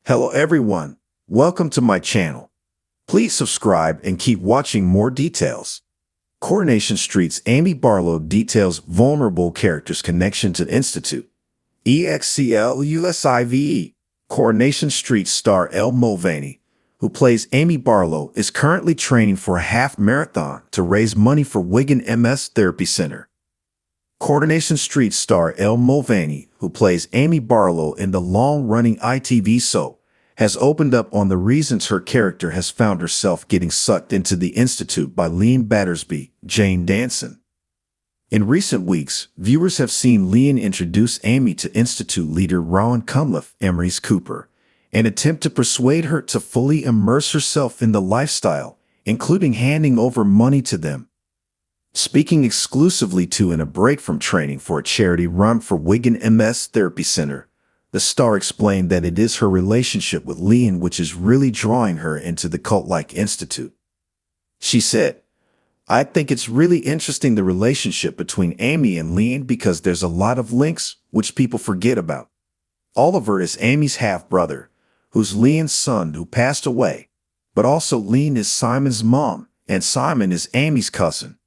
Hello everyone, welcome to my channel. Please subscribe and keep watching more details. Coronation Street's Amy Barlow details vulnerable characters' connection to Institute. EXCLUSIVE. Coronation Street star Elle Mulvaney, who plays Amy Barlow, is currently training for a half marathon to raise money for Wigan MS Therapy Center. Coronation Street star Elle Mulvaney, who plays Amy Barlow in the long-running ITV soap, has opened up on the reasons her character has found herself getting sucked into the Institute by Leon Battersby, Jane Danson. In recent weeks, viewers have seen Leon introduce Amy to Institute leader Rowan Cunliffe, Emery's Cooper, and attempt to persuade her to fully immerse herself in the lifestyle, including handing over money to them. Speaking exclusively to in a break from training for a charity run for Wigan MS Therapy Center, the star explained that it is her relationship with Leon which is really drawing her into the cult-like institute. She said, "I think it's really interesting the relationship between Amy and Leon because there's a lot of links which people forget about. Oliver is Amy's half-brother, who's Leon's son who passed away, but also Leon is Simon's mom, and Simon is Amy's cousin.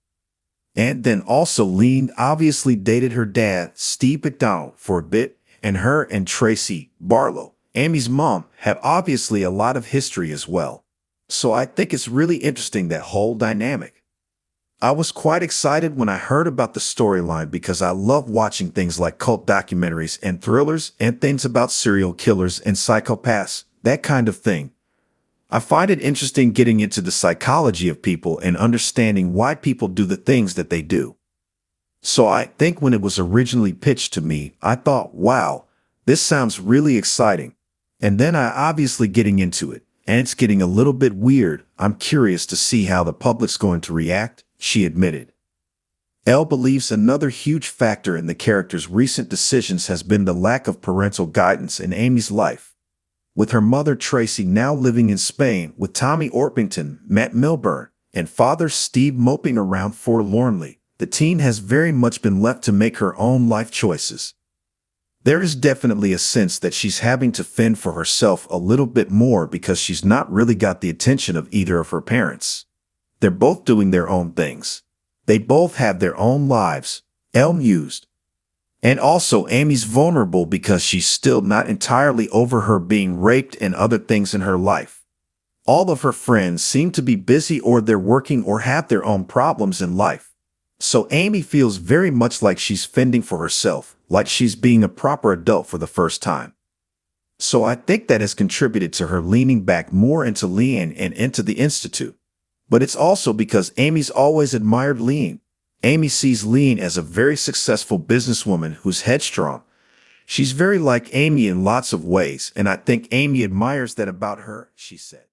And then also Leon obviously dated her dad, Steve McDonald, for a bit, and her and Tracy Barlow, Amy's mom, have obviously a lot of history as well. So I think it's really interesting that whole dynamic. I was quite excited when I heard about the storyline because I love watching things like cult documentaries and thrillers and things about serial killers and psychopaths, that kind of thing. I find it interesting getting into the psychology of people and understanding why people do the things that they do. So I think when it was originally pitched to me, I thought, wow, this sounds really exciting. And then I obviously getting into it, and it's getting a little bit weird. I'm curious to see how the public's going to react," she admitted. Elle believes another huge factor in the character's recent decisions has been the lack of parental guidance in Amy's life. With her mother Tracy now living in Spain with Tommy Orpington, Matt Milburn, and father Steve moping around forlornly, the teen has very much been left to make her own life choices. There is definitely a sense that she's having to fend for herself a little bit more because she's not really got the attention of either of her parents. They're both doing their own things. They both have their own lives, Elle mused. And also Amy's vulnerable because she's still not entirely over her being raped and other things in her life. All of her friends seem to be busy or they're working or have their own problems in life. So Amy feels very much like she's fending for herself, like she's being a proper adult for the first time. So I think that has contributed to her leaning back more into Leon and into the Institute. But it's also because Amy's always admired Leon. Amy sees Leon as a very successful businesswoman who's headstrong. She's very like Amy in lots of ways, and I think Amy admires that about her, she said.